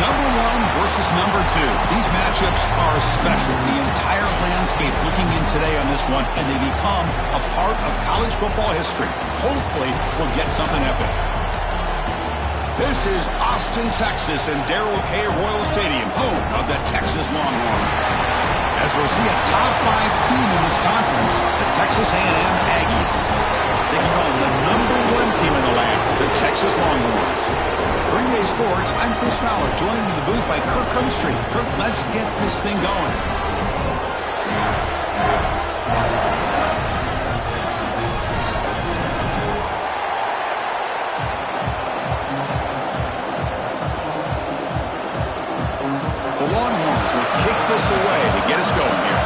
number one versus number two. These matchups are special. The entire landscape looking in today on this one, and they become a part of college football history. Hopefully, we'll get something epic. This is Austin, Texas, and Darrell K. Royal Stadium, home of the Texas Longhorns. As we'll see a top 5 team in this conference, the Texas A&M Aggies, taking on the number 1 team in the land, the Texas Longhorns. For EA Sports, I'm Chris Fowler, joined in the booth by Kirk Herbstreit. Kirk, let's get this thing going. The Longhorns will kick this away to get us going here.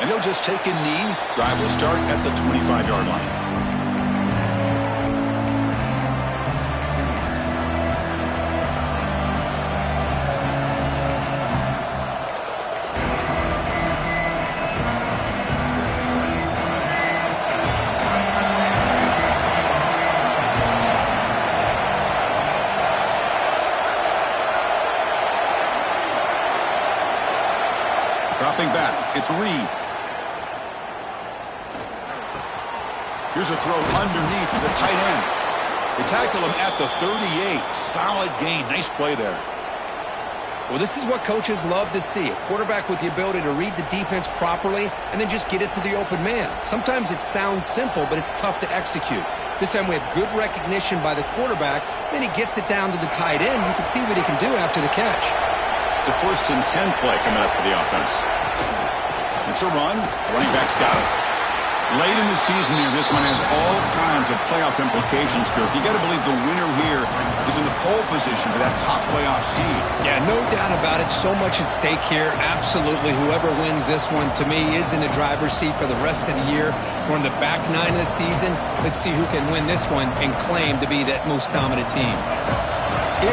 And he'll just take a knee. Drive will start at the 25-yard line. Dropping back, it's Reed. Here's a throw underneath to the tight end. They tackle him at the 38. Solid gain. Nice play there. Well, this is what coaches love to see. A quarterback with the ability to read the defense properly and then just get it to the open man. Sometimes it sounds simple, but it's tough to execute. This time we have good recognition by the quarterback. Then he gets it down to the tight end. You can see what he can do after the catch. It's a 1st and 10 play coming up for the offense. It's a run. Running back's got it. Late in the season here, this one has all kinds of playoff implications, Kirk. You got to believe the winner here is in the pole position for that top playoff seed. Yeah, no doubt about it. So much at stake here. Absolutely. Whoever wins this one, to me, is in the driver's seat for the rest of the year. We're in the back 9 of the season. Let's see who can win this one and claim to be that most dominant team.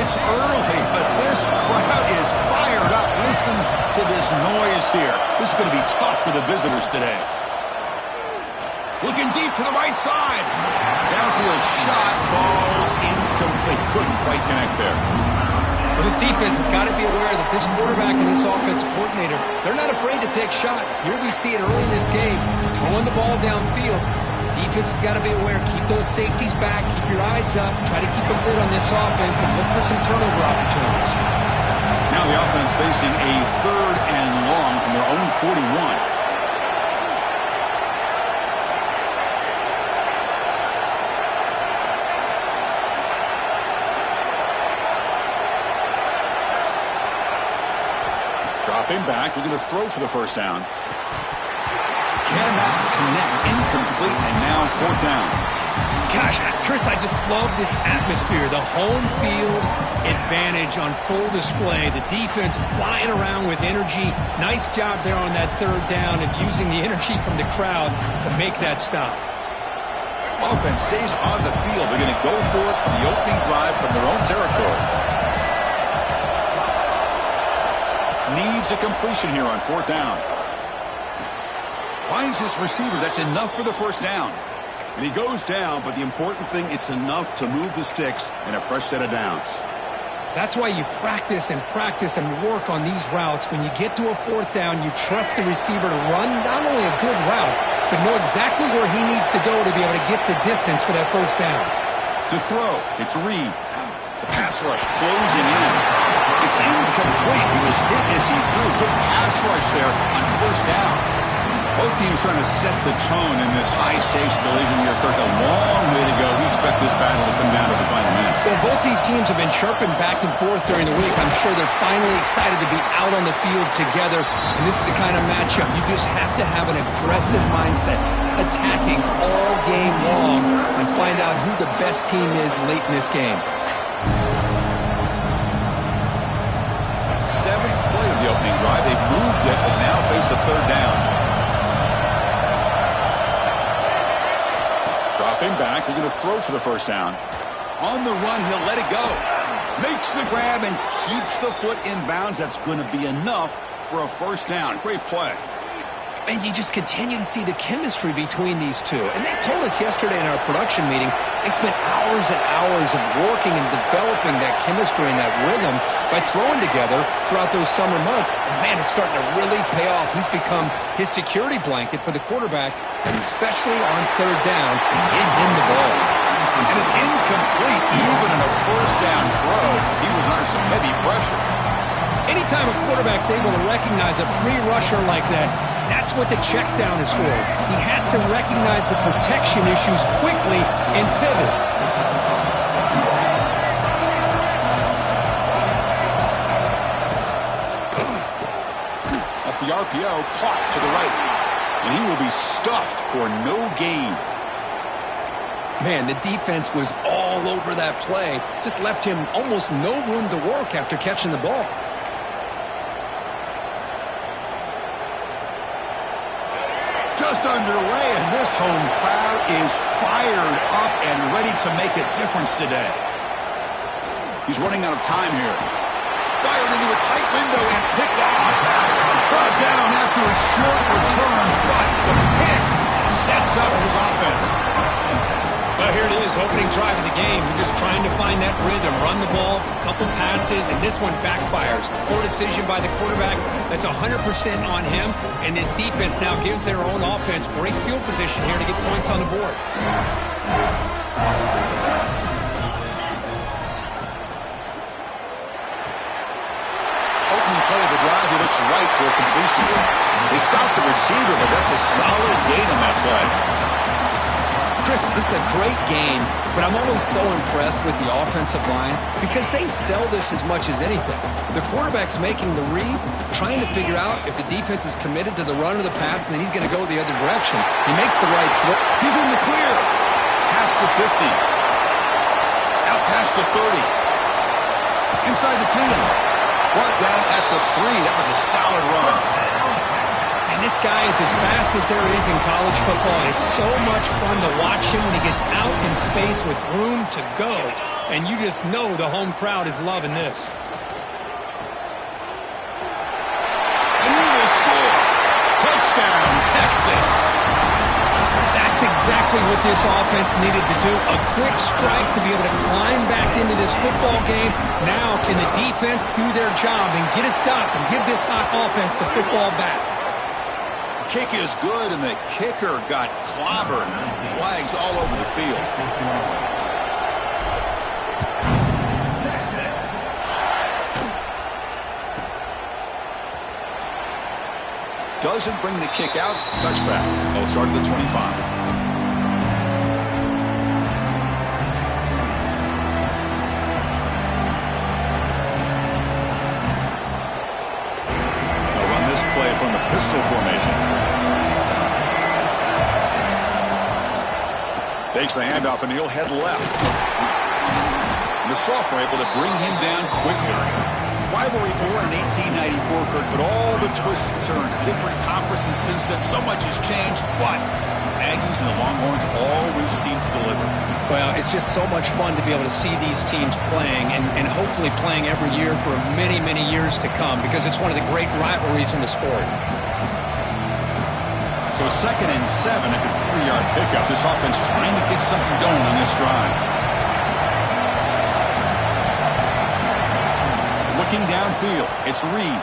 It's early, but this crowd is fired up. Listen to this noise here. This is going to be tough for the visitors today. Looking deep for the right side. Downfield shot falls incomplete. Couldn't quite connect there. Well, this defense has got to be aware that this quarterback and this offensive coordinator, they're not afraid to take shots. Here we see it early in this game, throwing the ball downfield. Defense has got to be aware. Keep those safeties back. Keep your eyes up. Try to keep a lid on this offense and look for some turnover opportunities. Now the offense facing a 3rd and long from their own 41. Dropping back. Looking to throw for the 1st down. Cannot connect. Incomplete, and now 4th down. Gosh, Chris, I just love this atmosphere. The home field advantage on full display. The defense flying around with energy. Nice job there on that 3rd down of using the energy from the crowd to make that stop. Offense stays on the field. They're going to go for it on the opening drive from their own territory. Needs a completion here on 4th down. Finds his receiver. That's enough for the 1st down. And he goes down, but the important thing, it's enough to move the sticks in a fresh set of downs. That's why you practice and work on these routes. When you get to a 4th down, you trust the receiver to run not only a good route, but know exactly where he needs to go to be able to get the distance for that 1st down. To throw, it's Reed. The pass rush closing in. It's incomplete. He was hit as he threw. Good pass rush there on 1st down. Both teams trying to set the tone in this high-stakes collision here, Kirk. A long way to go. We expect this battle to come down to the final minutes. So both these teams have been chirping back and forth during the week. I'm sure they're finally excited to be out on the field together. And this is the kind of matchup you just have to have an aggressive mindset, attacking all game long, and find out who the best team is late in this game. 7th play of the opening drive. They've moved it, but now face a 3rd down. Dropping back. We're going to throw for the 1st down. On the run, he'll let it go. Makes the grab and keeps the foot in bounds. That's going to be enough for a 1st down. Great play. And you just continue to see the chemistry between these two. And they told us yesterday in our production meeting, they spent hours and hours of working and developing that chemistry and that rhythm by throwing together throughout those summer months. And, man, it's starting to really pay off. He's become his security blanket for the quarterback, and especially on third down, get him the ball. And it's incomplete. Even in a first down throw, he was under some heavy pressure. Anytime a quarterback's able to recognize a free rusher like that, that's what the check down is for. He has to recognize the protection issues quickly and pivot. Off the RPO, caught to the right. And he will be stuffed for no gain. Man, the defense was all over that play. Just left him almost no room to work after catching the ball. Just underway, and this home crowd is fired up and ready to make a difference today. He's running out of time here. Fired into a tight window and picked off. Brought down after a short return, but the pick sets up his offense. Well, here it is, opening drive of the game. We're just trying to find that rhythm, run the ball, a couple passes, and this one backfires. Poor decision by the quarterback. That's 100% on him, and this defense now gives their own offense great field position here to get points on the board. Opening play of the drive, he looks right for a completion. They stopped the receiver, but that's a solid gain on that play. Chris, this is a great game, but I'm always so impressed with the offensive line because they sell this as much as anything. The quarterback's making the read, trying to figure out if the defense is committed to the run or the pass, and then he's going to go the other direction. He makes the right throw. He's in the clear. Past the 50. Out past the 30. Inside the 10. Brought down at the 3. That was a solid run. And this guy is as fast as there is in college football, and it's so much fun to watch him when he gets out in space with room to go. And you just know the home crowd is loving this. And he will score. Touchdown, Texas. That's exactly what this offense needed to do. A quick strike to be able to climb back into this football game. Now can the defense do their job and get a stop and give this hot offense the football back? Kick is good, and the kicker got clobbered. Flags all over the field. Doesn't bring the kick out. Touchback. They'll start at the 25. They'll run this play from the pistol formation. Takes the handoff, and he'll head left. And the sophomore able to bring him down quickly. Rivalry born in 1894, Kirk, but all the twists and turns, different conferences since then. So much has changed, but the Aggies and the Longhorns always seem to deliver. Well, it's just so much fun to be able to see these teams playing and hopefully playing every year for many, many years to come because it's one of the great rivalries in the sport. So 2nd and 7 at the 3-yard pickup. This offense trying to get something going on this drive. Looking downfield, it's Reed.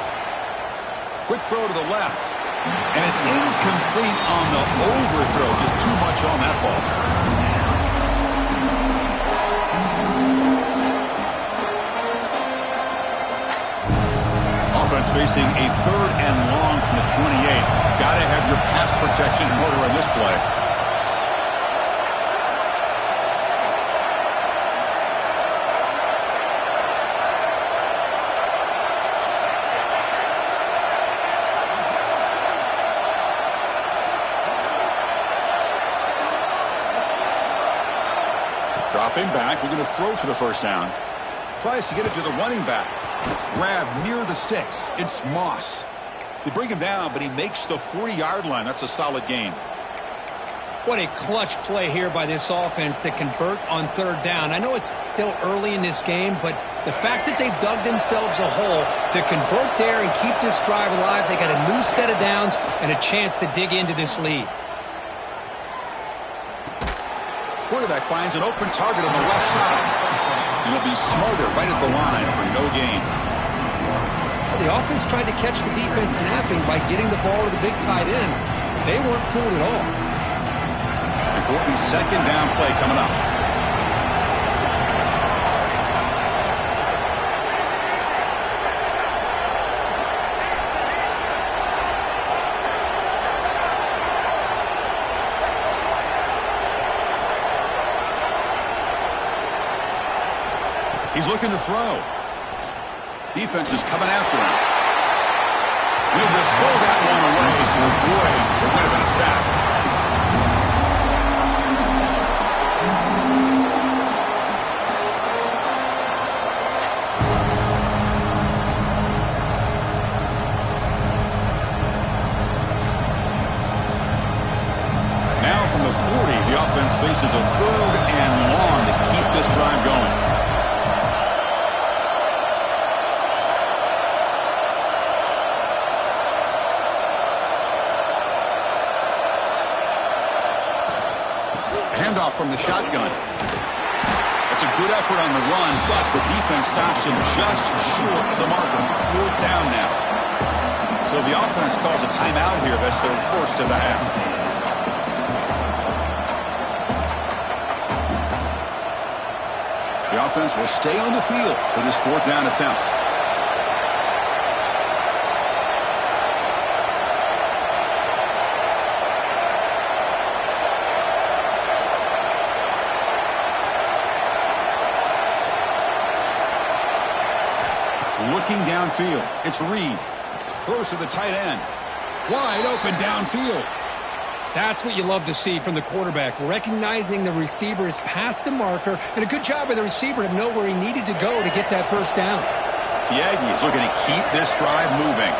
Quick throw to the left. And it's incomplete on the overthrow. Just too much on that ball. Offense facing a 3rd and long from the 28. Got to have your pass protection in order in this play. Dropping back, looking to throw for the first down. Tries to get it to the running back. Grab near the sticks. It's Moss. They bring him down, but he makes the 40-yard line. That's a solid gain. What a clutch play here by this offense to convert on third down. I know it's still early in this game, but the fact that they've dug themselves a hole to convert there and keep this drive alive, they got a new set of downs and a chance to dig into this lead. Quarterback finds an open target on the left side. And it'll be smothered right at the line for no gain. The offense tried to catch the defense napping by getting the ball to the big tight end. They weren't fooled at all. Important second down play coming up. He's looking to throw. Defense is coming after him. He'll just throw that one away to avoid what would have been a sack. Now from the 40, the offense faces a third and long to keep this drive going. Handoff from the shotgun. That's a good effort on the run, but the defense stops him just short of the marker. Fourth down now. So the offense calls a timeout here. That's their first of the half. The offense will stay on the field for this fourth down attempt. Looking downfield. It's Reed. Throws to the tight end. Wide open downfield. That's what you love to see from the quarterback, recognizing the receiver is past the marker, and a good job by the receiver to know where he needed to go to get that first down. The Aggies looking to keep this drive moving.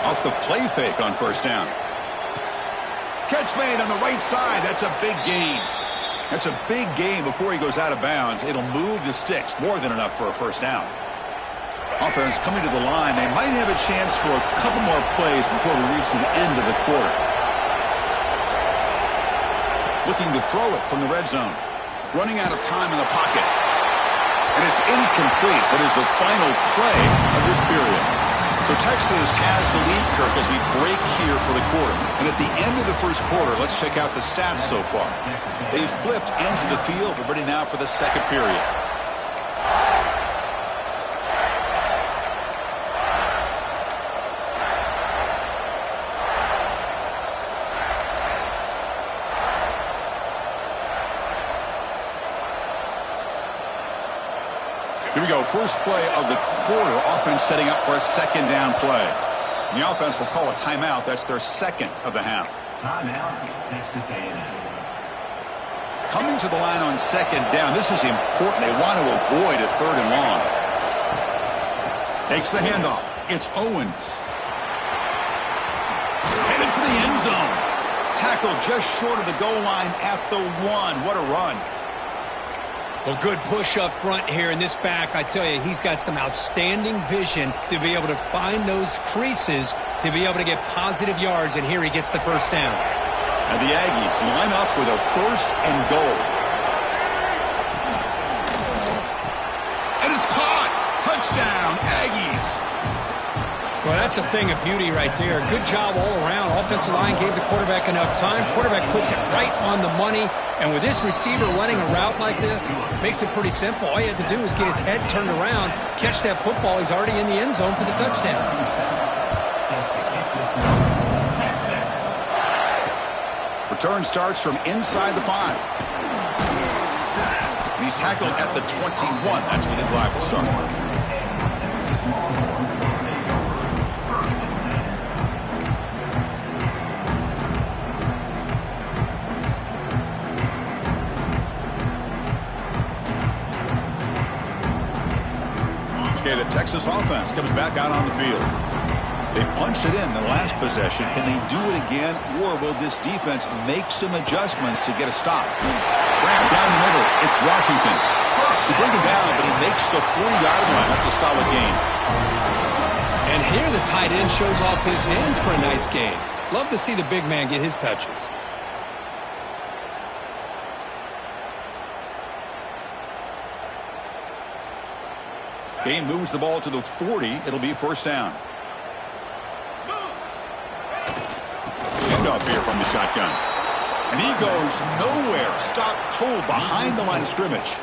Off the play fake on first down. Catch made on the right side. That's a big gain. That's a big gain before he goes out of bounds. It'll move the sticks. More than enough for a first down. Offense coming to the line. They might have a chance for a couple more plays before we reach the end of the quarter. Looking to throw it from the red zone. Running out of time in the pocket. And it's incomplete, but is the final play of this period. So Texas has the lead, Kirk, as we break here for the quarter. And at the end of the first quarter, let's check out the stats so far. They've flipped into the field. We're ready now for the second period. Here we go. First play of the quarter. Offense setting up for a second down play. And the offense will call a timeout. That's their second of the half. Timeout, Texas A&M. Coming to the line on second down. This is important. They want to avoid a third and long. Takes the handoff. It's Owens. Headed for the end zone. Tackled just short of the goal line at the 1. What a run. Well, good push up front here in this back. I tell you, he's got some outstanding vision to be able to find those creases to be able to get positive yards, and here he gets the first down. And the Aggies line up with a first and goal. And it's caught. Touchdown, Aggies. Well, that's a thing of beauty right there. Good job all around. Offensive line gave the quarterback enough time. Quarterback puts it right on the money. And with this receiver running a route like this, makes it pretty simple. All you have to do is get his head turned around, catch that football. He's already in the end zone for the touchdown. Return starts from inside the 5. And he's tackled at the 21. That's where the drive will start. Okay, the Texas offense comes back out on the field. They punched it in the last possession. Can they do it again, or will this defense make some adjustments to get a stop? Wrap down the middle. It's Washington. They bring him down, but he makes the 40-yard line. That's a solid gain. And here the tight end shows off his hands for a nice gain. Love to see the big man get his touches. Game moves the ball to the 40. It'll be first down. Handoff here from the shotgun. And he goes nowhere. Stopped cold behind the line of scrimmage.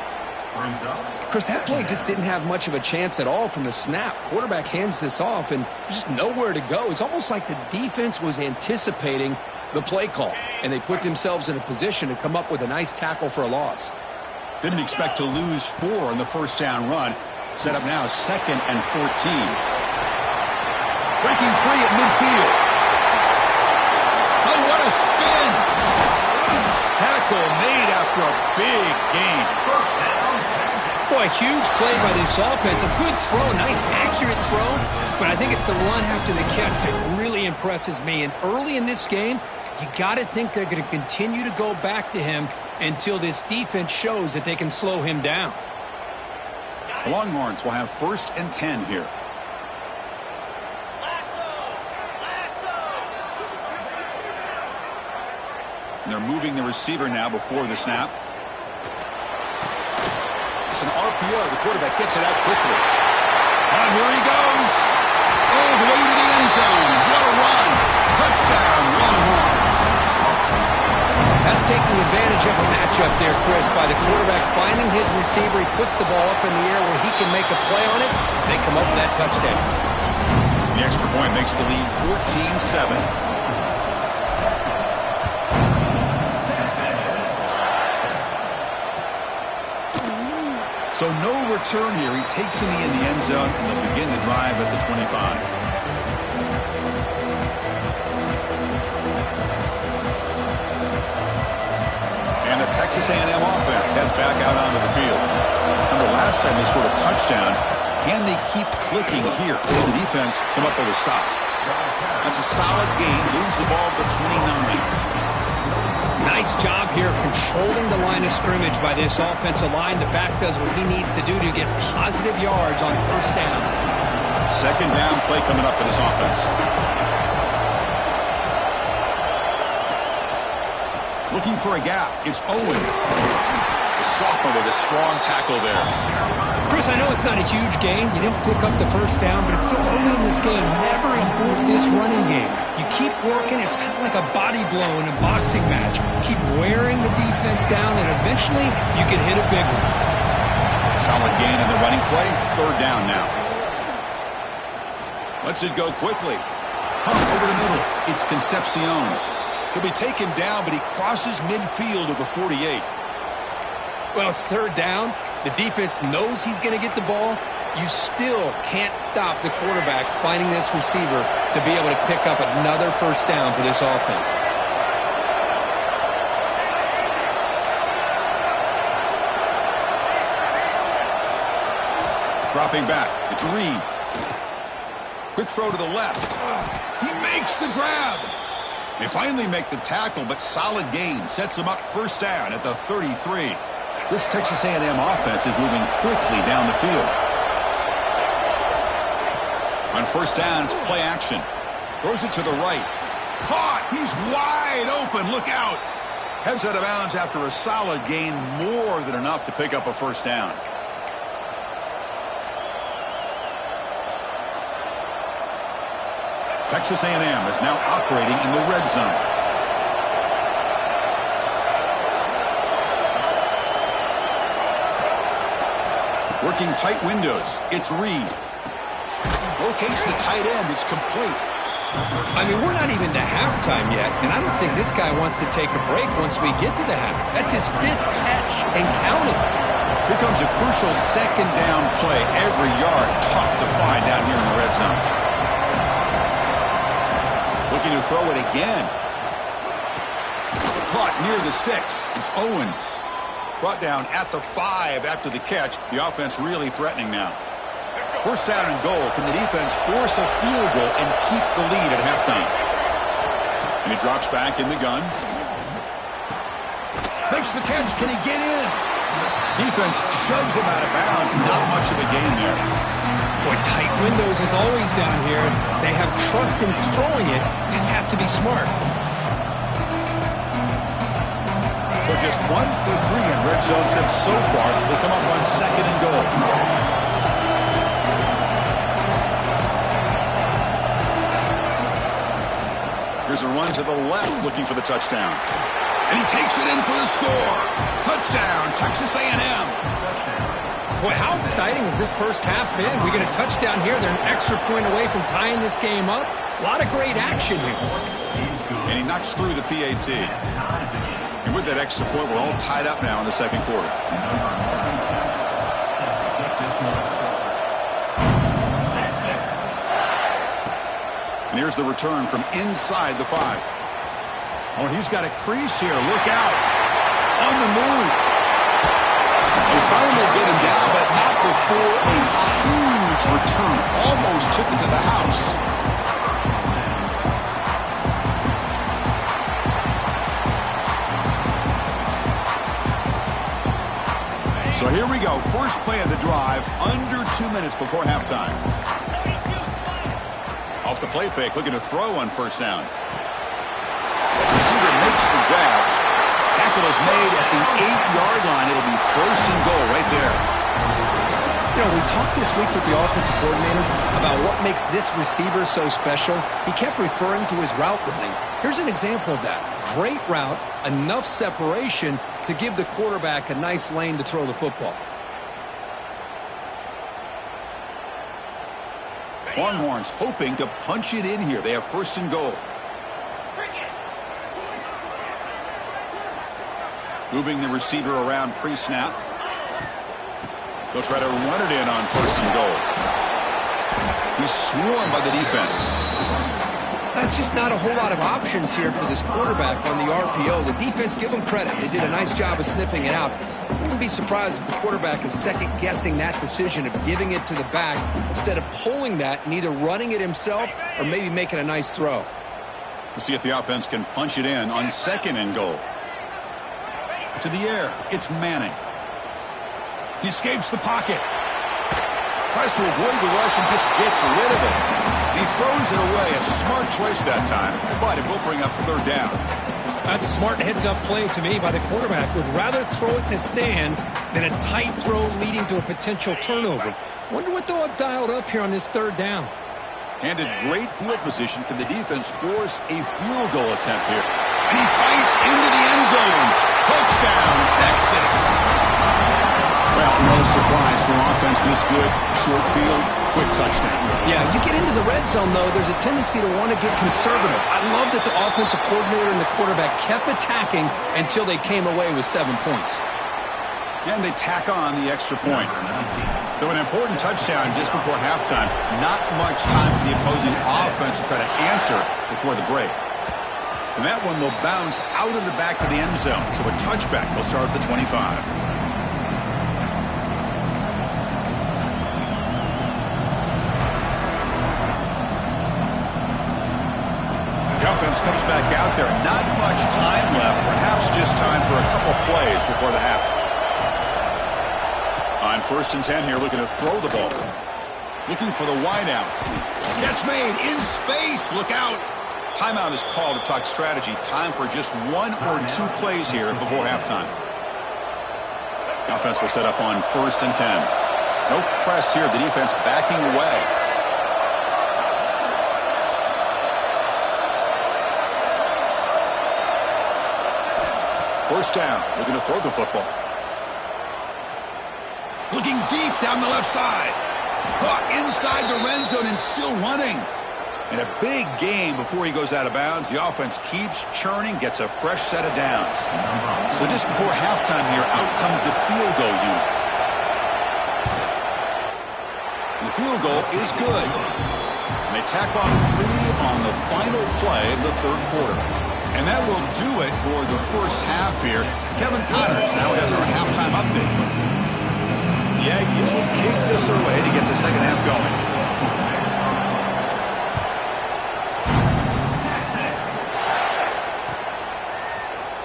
Chris, that play just didn't have much of a chance at all from the snap. Quarterback hands this off and just nowhere to go. It's almost like the defense was anticipating the play call, and they put themselves in a position to come up with a nice tackle for a loss. Didn't expect to lose 4 on the first down run. Set up now 2nd and 14. Breaking free at midfield. Oh, what a spin! Tackle made after a big gain. Boy, huge play by this offense. A good throw, nice accurate throw. But I think it's the run after the catch that really impresses me. And early in this game, you got to think they're going to continue to go back to him until this defense shows that they can slow him down. The Longhorns will have 1st and 10 here. And they're moving the receiver now before the snap. It's an RPO. The quarterback gets it out quickly. And here he goes. All the way to the end zone. What a run. Touchdown, Longhorns. That's taking advantage of a matchup there, Chris, by the quarterback finding his receiver. He puts the ball up in the air where he can make a play on it. They come up with that touchdown. The extra point makes the lead 14-7. So no return here. He takes him in the end zone, and they'll begin the drive at the 25. And the Texas A&M offense heads back out onto the field. Remember, last time they scored a touchdown. Can they keep clicking here? Will the defense come up with a stop? That's a solid gain. Moves the ball to the 29. Nice job here of controlling the line of scrimmage by this offensive line. The back does what he needs to do to get positive yards on first down. 2nd down play coming up for this offense. Looking for a gap. It's Owens. The sophomore with a strong tackle there. Chris, I know it's not a huge gain. You didn't pick up the first down, but it's still early in this game. Never abort this running game. You keep working. It's kind of like a body blow in a boxing match. Keep wearing the defense down, and eventually you can hit a big one. Solid gain in the running play. 3rd down now. Lets it go quickly. Pump over the middle. It's Concepcion. Could be taken down, but he crosses midfield of the 48. Well, it's 3rd down. The defense knows he's going to get the ball. You still can't stop the quarterback finding this receiver to be able to pick up another first down for this offense. Dropping back. It's Reed. Quick throw to the left. He makes the grab. They finally make the tackle, but solid gain. Sets them up first down at the 33. This Texas A&M offense is moving quickly down the field. On first down, it's play action. Throws it to the right. Caught. He's wide open. Look out. Heads out of bounds after a solid gain. More than enough to pick up a first down. Texas A&M is now operating in the red zone. Working tight windows. It's Reed. Locates the tight end. It's complete. I mean, we're not even to halftime yet, and I don't think this guy wants to take a break once we get to the half. That's his 5th catch and counting. Here comes a crucial 2nd down play. Every yard tough to find down here in the red zone. Looking to throw it again. Caught near the sticks. It's Owens. Brought down at the 5 after the catch. The offense really threatening now. First down and goal. Can the defense force a field goal and keep the lead at halftime? And he drops back in the gun. Makes the catch. Can he get in? Defense shoves him out of bounds. Not much of a gain there. Boy, tight windows as always down here. They have trust in throwing it. You just have to be smart. So just 1 for 3 in red zone trips so far. They come up on second and goal. Here's a run to the left looking for the touchdown. And he takes it in for the score. Touchdown, Texas A&M. Boy, how exciting has this first half been? We get a touchdown here. They're an extra point away from tying this game up. A lot of great action here. And he knocks through the PAT. And with that extra point, we're all tied up now in the second quarter. And here's the return from inside the 5. Oh, he's got a crease here. Look out. On the move. They finally get him down, but not before a huge return. Almost took it to the house. So here we go. First play of the drive, under 2 minutes before halftime. Off the play fake, looking to throw on first down. Receiver makes the grab. Tackle is made at the 8-yard line. It'll be first and goal right there. You know, we talked this week with the offensive coordinator about what makes this receiver so special. He kept referring to his route running. Here's an example of that. Great route, enough separation to give the quarterback a nice lane to throw the football. Longhorns hoping to punch it in here. They have first and goal. Moving the receiver around pre-snap. They'll try to run it in on first and goal. He's swarmed by the defense. That's just not a whole lot of options here for this quarterback on the RPO. The defense, give them credit. They did a nice job of sniffing it out. I wouldn't be surprised if the quarterback is second-guessing that decision of giving it to the back instead of pulling that and either running it himself or maybe making a nice throw. We'll see if the offense can punch it in on second and goal. To the air, it's Manning. He escapes the pocket. Tries to avoid the rush and just gets rid of it. He throws it away. A smart choice that time, but it will bring up third down. That's a smart heads-up play to me by the quarterback. Would rather throw it in the stands than a tight throw leading to a potential turnover. Wonder what they'll have dialed up here on this third down. Handed great field position. Can the defense force a field goal attempt here? And he fights into the end zone. Touchdown, Texas. Well, no surprise for offense this good. Short field, quick touchdown. Yeah, you get into the red zone, though, there's a tendency to want to get conservative. I love that the offensive coordinator and the quarterback kept attacking until they came away with 7 points. And they tack on the extra point. So an important touchdown just before halftime. Not much time for the opposing offense to try to answer before the break. And that one will bounce out of the back of the end zone. So a touchback will start at the 25. The offense comes back out there. Not much time left. Perhaps just time for a couple plays before the half. On first and 10 here, looking to throw the ball. Looking for the wideout. Catch made in space. Look out. Timeout is called to talk strategy. Time for just 1 or 2 plays here before halftime. The offense will set up on first and 10. No press here. The defense backing away. First down. Looking to throw the football. Looking deep down the left side. Caught inside the red zone and still running. And a big gain before he goes out of bounds. The offense keeps churning, gets a fresh set of downs. So just before halftime here, out comes the field goal unit. And the field goal is good. And they tack on 3 on the final play of the third quarter. And that will do it for the first half here. Kevin Connors now has our halftime update. The Aggies will kick this away to get the second half going.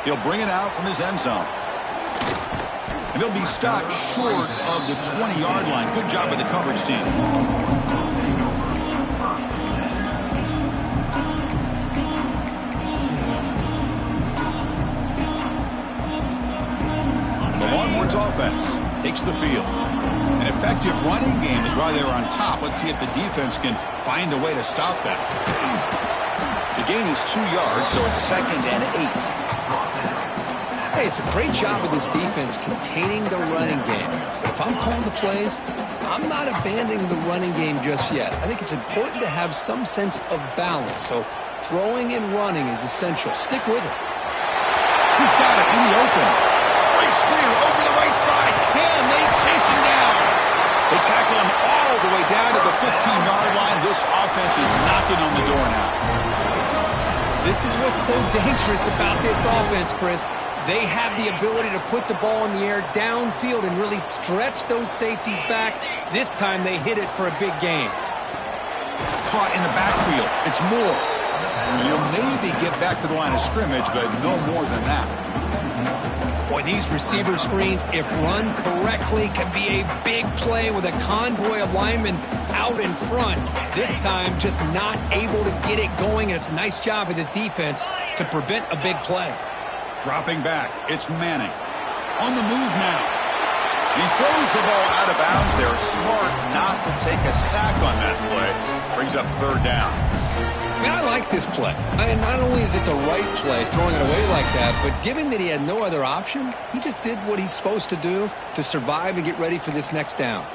He'll bring it out from his end zone. And he'll be stopped short of the 20-yard line. Good job by the coverage team. The Longhorns offense takes the field. An effective running game is why they were on top. Let's see if the defense can find a way to stop that. The gain is 2 yards, so it's 2nd and 8. Hey, it's a great job of this defense containing the running game. But if I'm calling the plays, I'm not abandoning the running game just yet. I think it's important to have some sense of balance. So throwing and running is essential. Stick with it. He's got it in the open. Breaks clear over the right side. Can they chase him down? They tackle him all the way down to the 15-yard line. This offense is knocking on the door now. This is what's so dangerous about this offense, Chris. They have the ability to put the ball in the air downfield and really stretch those safeties back. This time they hit it for a big gain. Caught in the backfield. It's Moore. You'll maybe get back to the line of scrimmage, but no more than that. Boy, these receiver screens, if run correctly, can be a big play with a convoy of linemen out in front. This time, just not able to get it going. And it's a nice job of the defense to prevent a big play. Dropping back, it's Manning. On the move now. He throws the ball out of bounds there. Smart not to take a sack on that play. Brings up 3rd down. Man, I like this play. Not only is it the right play, throwing it away like that, but given that he had no other option, he just did what he's supposed to do to survive and get ready for this next down.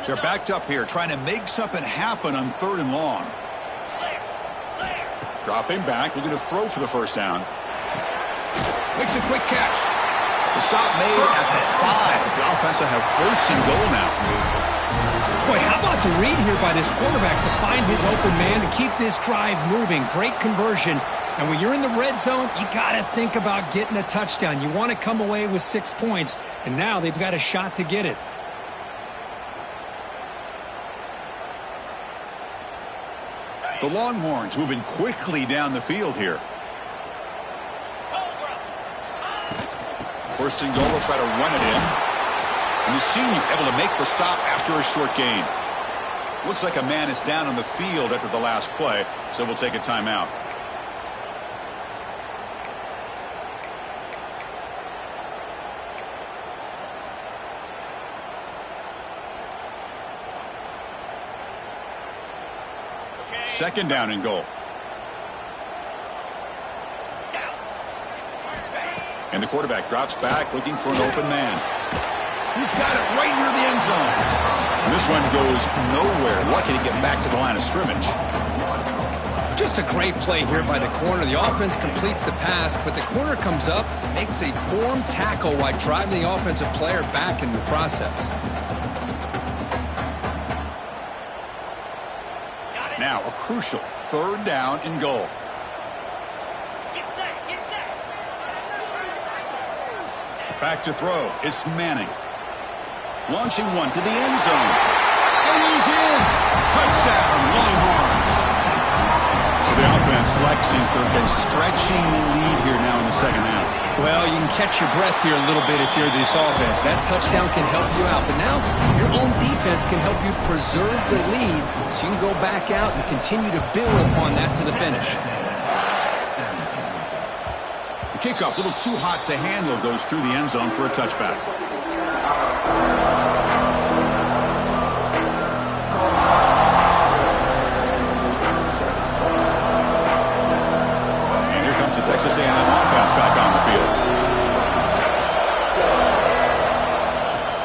They're backed up here, trying to make something happen on 3rd and long. Dropping back, looking to throw for the 1st down. Makes a quick catch. The stop made at the 5. The offense will have 1st and goal now. Boy, how about the read here by this quarterback to find his open man to keep this drive moving. Great conversion. And when you're in the red zone, you got to think about getting a touchdown. You want to come away with 6 points, and now they've got a shot to get it. The Longhorns moving quickly down the field here. 1st and goal, they'll try to run it in. And the senior able to make the stop after a short gain. Looks like a man is down on the field after the last play, so we'll take a timeout. Second down and goal. And the quarterback drops back looking for an open man. He's got it right near the end zone. And this one goes nowhere. Lucky to get back to the line of scrimmage. Just a great play here by the corner. The offense completes the pass, but the corner comes up, makes a form tackle while driving the offensive player back in the process. Now a crucial 3rd down and goal. Back to throw. It's Manning. Launching one to the end zone. And he's in. Touchdown, Longhorns. So the offense flexing and stretching the lead here now in the second half. Well, you can catch your breath here a little bit if you're this offense. That touchdown can help you out. But now your own defense can help you preserve the lead so you can go back out and continue to build upon that to the finish. The kickoff, a little too hot to handle, goes through the end zone for a touchback. And here comes the Texas A&M offense back on the field.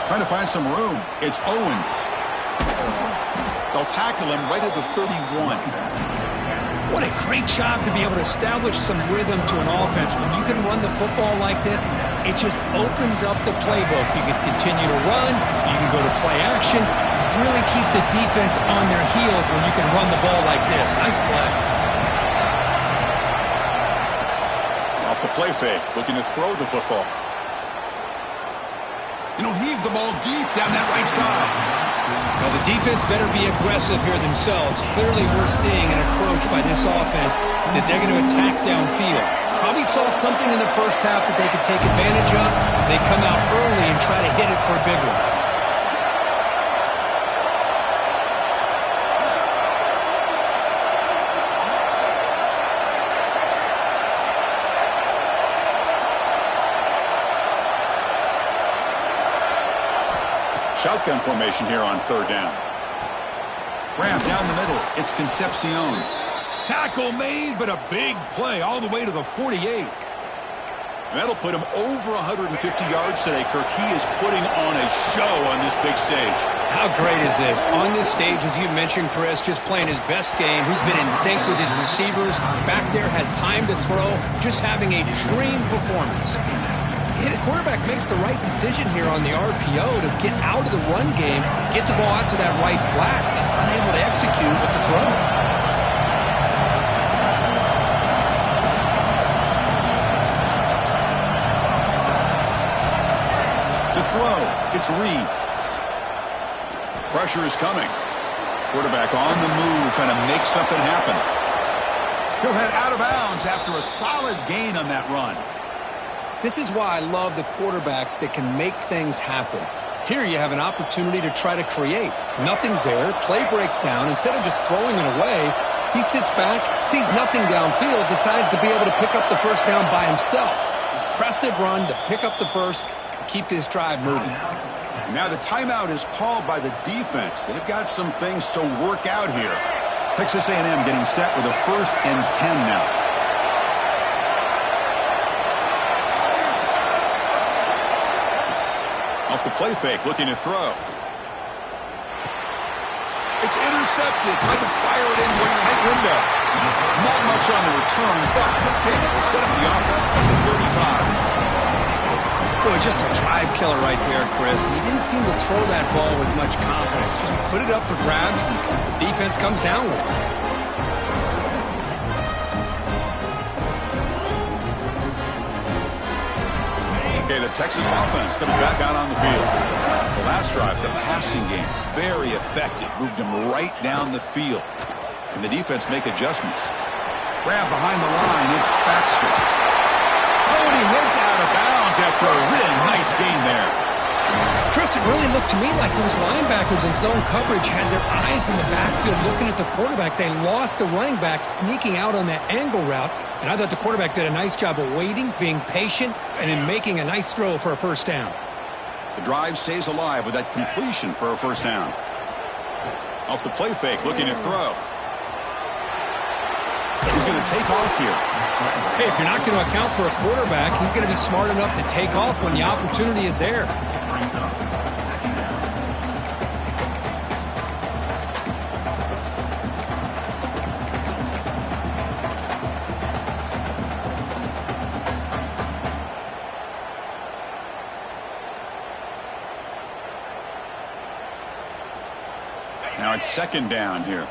Trying to find some room. It's Owens. They'll tackle him right at the 31. What a great job to be able to establish some rhythm to an offense. When you can run the football like this, it just opens up the playbook. You can continue to run. You can go to play action. You really keep the defense on their heels when you can run the ball like this. Nice play. Off the play fake, looking to throw the football. Heave the ball deep down that right side. Well, the defense better be aggressive here themselves. Clearly, we're seeing an approach by this offense that they're going to attack downfield. Probably saw something in the first half that they could take advantage of. They come out early and try to hit it for a big one. Shotgun formation here on third down. Graham down the middle. It's Concepcion. Tackle made, but a big play all the way to the 48. That'll put him over 150 yards today, Kirk. He is putting on a show on this big stage. How great is this? On this stage, as you mentioned, Chris, just playing his best game. He's been in sync with his receivers. Back there, has time to throw. Just having a dream performance. The quarterback makes the right decision here on the RPO to get out of the run game, get the ball out to that right flat, just unable to execute with the throw. To throw, it's Reed. Pressure is coming. Quarterback on the move, trying to make something happen. He'll head out of bounds after a solid gain on that run. This is why I love the quarterbacks that can make things happen. Here you have an opportunity to try to create. Nothing's there. Play breaks down. Instead of just throwing it away, he sits back, sees nothing downfield, decides to be able to pick up the first down by himself. Impressive run to pick up the first, keep this drive moving. Now the timeout is called by the defense. They've got some things to work out here. Texas A&M getting set with a 1st and 10 now. Off the play fake, looking to throw. It's intercepted. Tried to fire it into a tight window. Not much on the return, but the pick will set up the offense at the 35. Boy, just a drive killer right there, Chris. And he didn't seem to throw that ball with much confidence. Just put it up for grabs, and the defense comes down with it. Okay, the Texas offense comes back out on the field. The last drive, the passing game, very effective. Moved them right down the field. Can the defense make adjustments? Grab behind the line, it's Baxter. Oh, and he heads out of bounds after a really nice gain there. Chris, it really looked to me like those linebackers in zone coverage had their eyes in the backfield looking at the quarterback. They lost the running back sneaking out on that angle route. And I thought the quarterback did a nice job of waiting, being patient, and then making a nice throw for a first down. The drive stays alive with that completion for a first down. Off the play fake, looking to throw. He's going to take off here. Hey, if you're not going to account for a quarterback, he's going to be smart enough to take off when the opportunity is there. Now it's 2nd down here.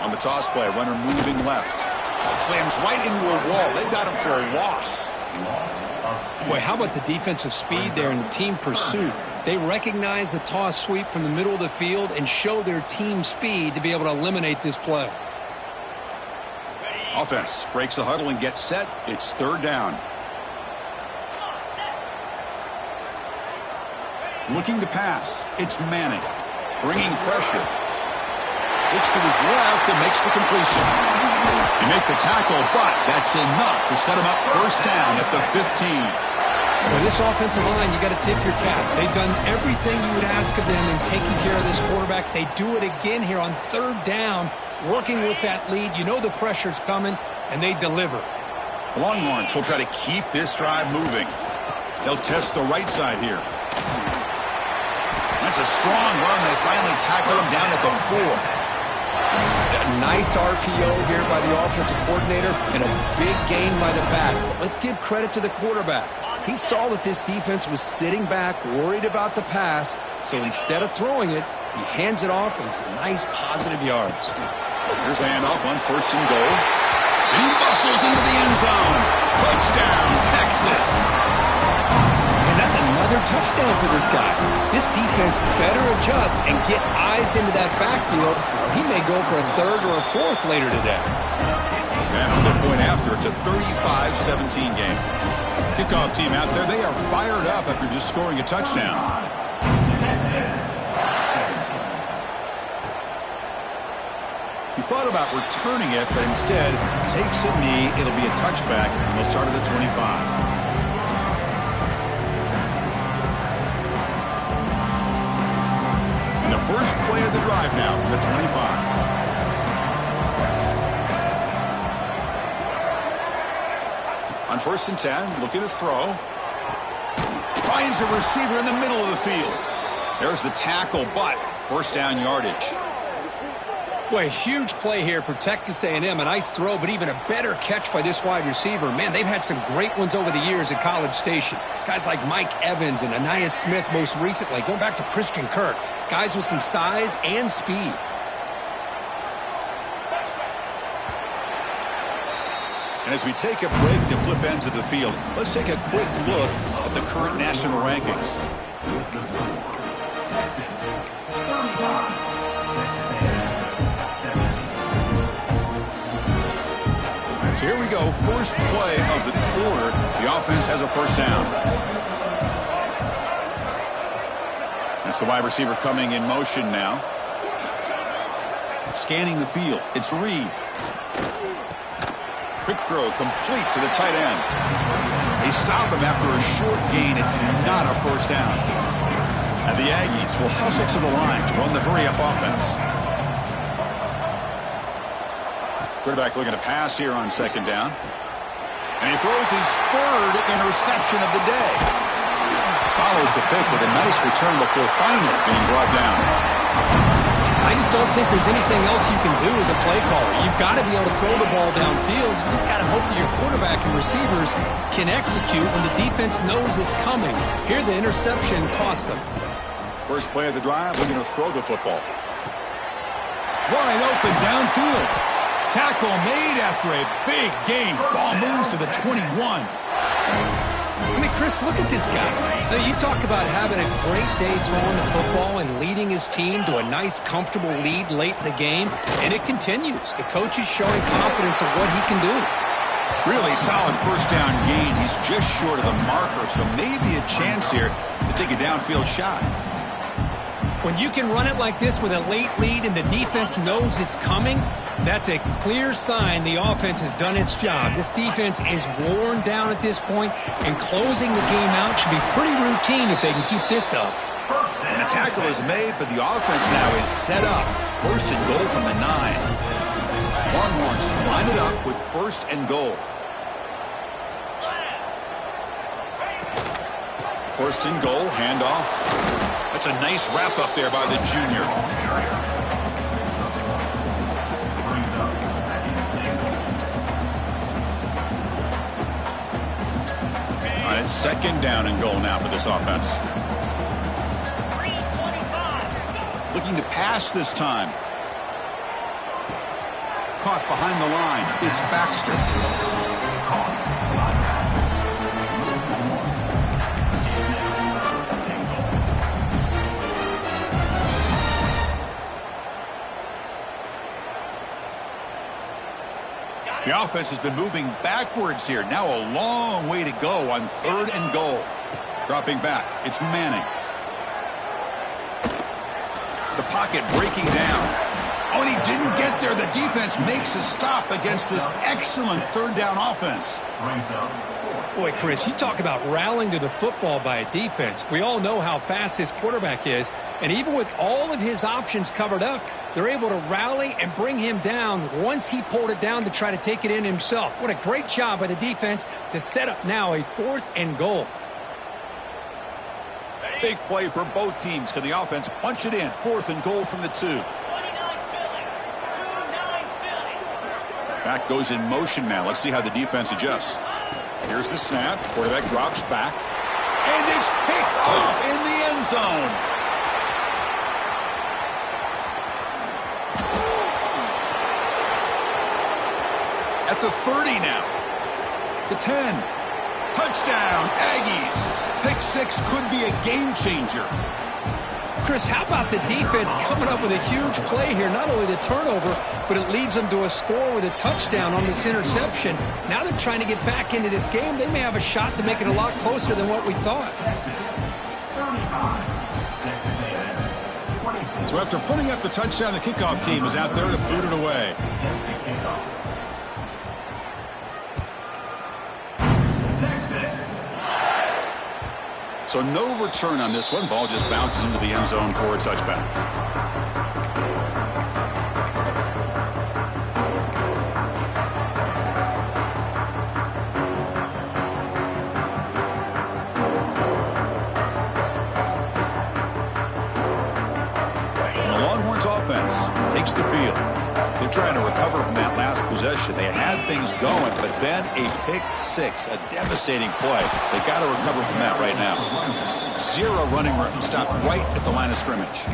On the toss play, runner moving left. Slams right into a wall. They've got him for a loss. Boy, how about the defensive speed there and the team pursuit? They recognize the toss sweep from the middle of the field and show their team speed to be able to eliminate this play. Offense breaks the huddle and gets set. It's 3rd down. Looking to pass. It's Manning. Bringing pressure. Looks to his left and makes the completion. They make the tackle, but that's enough to set him up first down at the 15. Well, this offensive line, you got to tip your cap. They've done everything you would ask of them in taking care of this quarterback. They do it again here on 3rd down, working with that lead. You know the pressure's coming, and they deliver. The Longhorns will try to keep this drive moving. They'll test the right side here. That's a strong run. They finally tackle him down at the 4. A nice RPO here by the offensive coordinator and a big gain by the back. But let's give credit to the quarterback. He saw that this defense was sitting back, worried about the pass, so instead of throwing it, he hands it off and some nice positive yards. Here's the handoff on 1st and goal. And he bustles into the end zone. Touchdown, Texas. And that's another touchdown for this guy. This defense better adjust and get eyes into that backfield, or he may go for a 3rd or a 4th later today. After the point after, it's a 35-17 game. Kickoff team out there, they are fired up after just scoring a touchdown. He thought about returning it, but instead takes a knee. It'll be a touchback, and they'll start at the 25. And the first play of the drive now from the 25. On 1st and 10, looking to throw. Finds a receiver in the middle of the field. There's the tackle, but 1st down yardage. Boy, a huge play here for Texas A&M. A nice throw, but even a better catch by this wide receiver. Man, they've had some great ones over the years at College Station. Guys like Mike Evans and Anais Smith most recently, going back to Christian Kirk. Guys with some size and speed. And as we take a break to flip ends of the field, let's take a quick look at the current national rankings. So here we go, first play of the quarter. The offense has a 1st down. That's the wide receiver coming in motion now. Scanning the field, it's Reed. Quick throw complete to the tight end. They stop him after a short gain. It's not a 1st down. And the Aggies will hustle to the line to run the hurry-up offense. Quarterback looking to pass here on 2nd down. And he throws his 3rd interception of the day. Follows the pick with a nice return before finally being brought down. I just don't think there's anything else you can do as a play caller. You've got to be able to throw the ball downfield. You just got to hope that your quarterback and receivers can execute when the defense knows it's coming. Here, the interception cost them. First play of the drive, looking to throw the football. Wide open downfield. Tackle made after a big gain. Ball moves to the 21. I mean, Chris, look at this guy. Now, you talk about having a great day throwing the football and leading his team to a nice, comfortable lead late in the game, and it continues. The coach is showing confidence of what he can do. Really solid 1st down gain. He's just short of the marker, so maybe a chance here to take a downfield shot. When you can run it like this with a late lead and the defense knows it's coming, that's a clear sign the offense has done its job. This defense is worn down at this point, and closing the game out should be pretty routine if they can keep this up. And the tackle is made, but the offense now is set up. 1st and goal from the 9. Longhorns line it up with 1st and goal. 1st and goal, handoff. That's a nice wrap up there by the junior. All right, 2nd down and goal now for this offense. Looking to pass this time. Caught behind the line. It's Baxter. The offense has been moving backwards here. Now a long way to go on 3rd and goal. Dropping back. It's Manning. The pocket breaking down. Oh, and he didn't get there. The defense makes a stop against this excellent 3rd down offense. Boy, Chris, you talk about rallying to the football by a defense. We all know how fast this quarterback is, and even with all of his options covered up, they're able to rally and bring him down once he pulled it down to try to take it in himself. What a great job by the defense to set up now a 4th and goal. Big play for both teams. Can the offense punch it in? 4th and goal from the 2. Back goes in motion now. Let's see how the defense adjusts. Here's the snap. Quarterback drops back. And it's picked off in the end zone. At the 30 now. The 10. Touchdown, Aggies. Pick 6 could be a game changer. Chris, how about the defense coming up with a huge play here? Not only the turnover, but it leads them to a score with a touchdown on this interception. Now they're trying to get back into this game. They may have a shot to make it a lot closer than what we thought. So after putting up the touchdown, the kickoff team is out there to boot it away. So no return on this one. Ball just bounces into the end zone for a touchback. And the Longhorns offense takes the field. They're trying to recover from that last possession. They had things going, but then a pick 6, a devastating play. They got to recover from that right now. 0 running room. Stopped right at the line of scrimmage.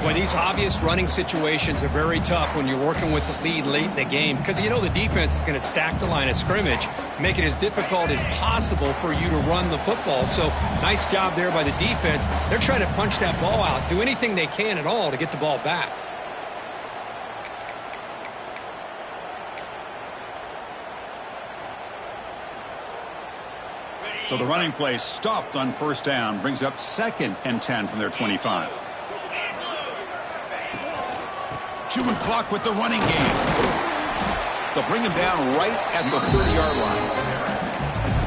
Boy, these obvious running situations are very tough when you're working with the lead late in the game because you know the defense is going to stack the line of scrimmage, make it as difficult as possible for you to run the football. So nice job there by the defense. They're trying to punch that ball out, do anything they can at all to get the ball back. So the running play stopped on 1st down, brings up 2nd and 10 from their 25. Chewing clock with the running game. They'll bring him down right at the 30-yard line.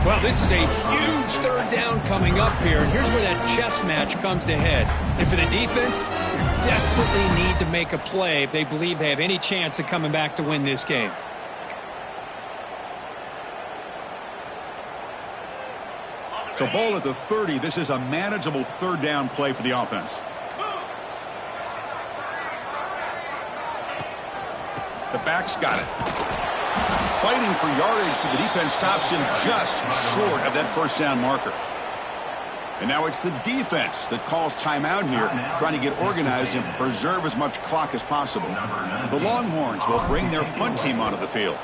Well, this is a huge 3rd down coming up here, and here's where that chess match comes to head. And for the defense, they desperately need to make a play if they believe they have any chance of coming back to win this game. So ball at the 30. This is a manageable 3rd down play for the offense. The back's got it. Fighting for yardage, but the defense stops him just short of that 1st down marker. And now it's the defense that calls timeout here, trying to get organized and preserve as much clock as possible. The Longhorns will bring their punt team onto the field.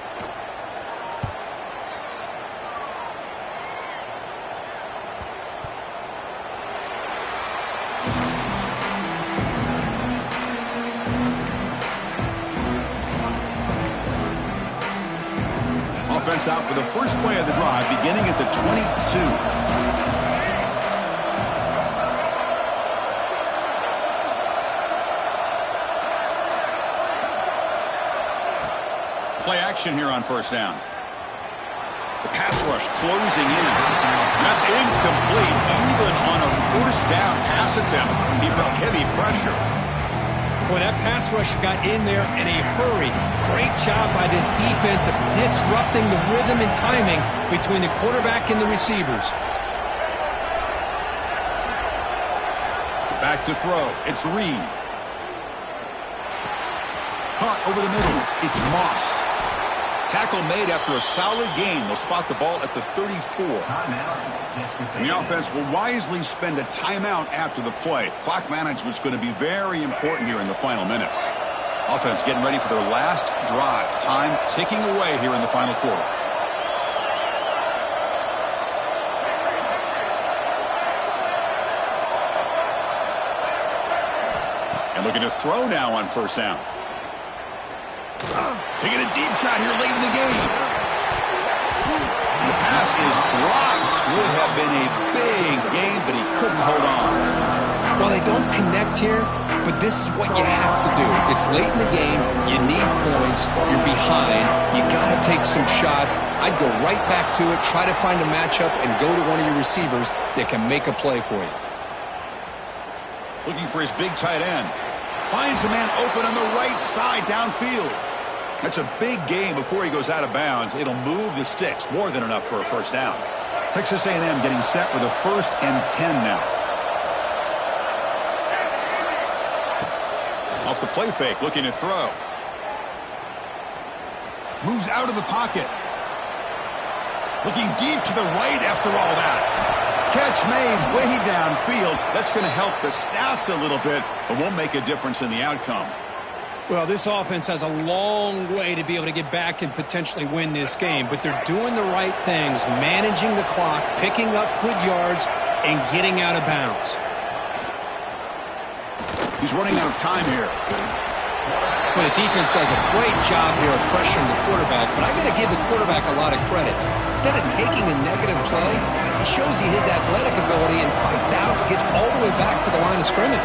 Offense out for the first play of the drive, beginning at the 22. Play action here on 1st down. The pass rush closing in. That's incomplete. Even on a 1st down pass attempt, he felt heavy pressure. Boy, that pass rush got in there in a hurry. Great job by this defense of disrupting the rhythm and timing between the quarterback and the receivers. Back to throw. It's Reed. Caught over the middle. It's Moss. Tackle made after a solid gain. They'll spot the ball at the 34. And the offense will wisely spend a timeout after the play. Clock management's going to be very important here in the final minutes. Offense getting ready for their last drive. Time ticking away here in the final quarter. And looking to throw now on 1st down. Taking a deep shot here late in the game. The pass is dropped. Would have been a big game, but he couldn't hold on. Well, they don't connect here, but this is what you have to do. It's late in the game. You need points. You're behind. You got to take some shots. I'd go right back to it, try to find a matchup, and go to one of your receivers that can make a play for you. Looking for his big tight end. Finds a man open on the right side downfield. That's a big gain before he goes out of bounds. It'll move the sticks. More than enough for a 1st down. Texas A&M getting set with a 1st and 10 now. Off the play fake, looking to throw. Moves out of the pocket. Looking deep to the right after all that. Catch made way downfield. That's going to help the stats a little bit, but won't make a difference in the outcome. Well, this offense has a long way to be able to get back and potentially win this game, but they're doing the right things, managing the clock, picking up good yards, and getting out of bounds. He's running out of time here. Well, the defense does a great job here of pressuring the quarterback, but I got to give the quarterback a lot of credit. Instead of taking a negative play, he shows you his athletic ability and fights out, gets all the way back to the line of scrimmage.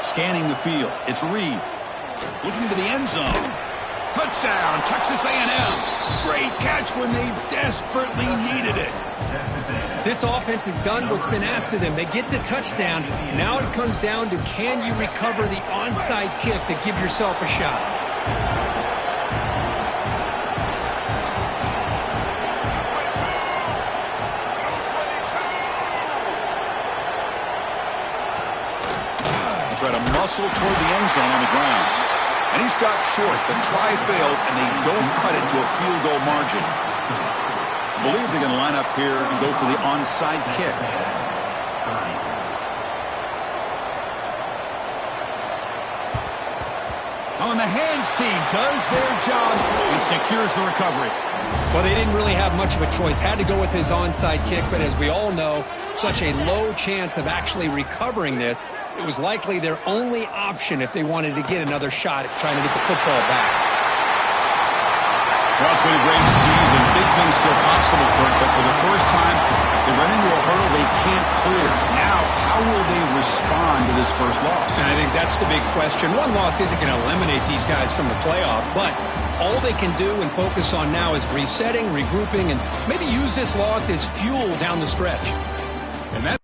Scanning the field. It's Reed. Looking to the end zone. Touchdown, Texas A&M. Great catch when they desperately needed it. This offense has done what's been asked of them. They get the touchdown. Now it comes down to, can you recover the onside kick to give yourself a shot? Try to muscle toward the end zone on the ground. And he stopped short. The try fails, and they don't cut it to a field goal margin. I believe they're going to line up here and go for the onside kick. Oh, and the hands team does their job and secures the recovery. Well, they didn't really have much of a choice. Had to go with his onside kick, but as we all know, such a low chance of actually recovering this. It was likely their only option if they wanted to get another shot at trying to get the football back. Well, it's been a great season. Big things still possible for it, but for the first time, they run into a hurdle they can't clear. Now, how will they respond to this first loss? And I think that's the big question. One loss isn't going to eliminate these guys from the playoff, but all they can do and focus on now is resetting, regrouping, and maybe use this loss as fuel down the stretch. And that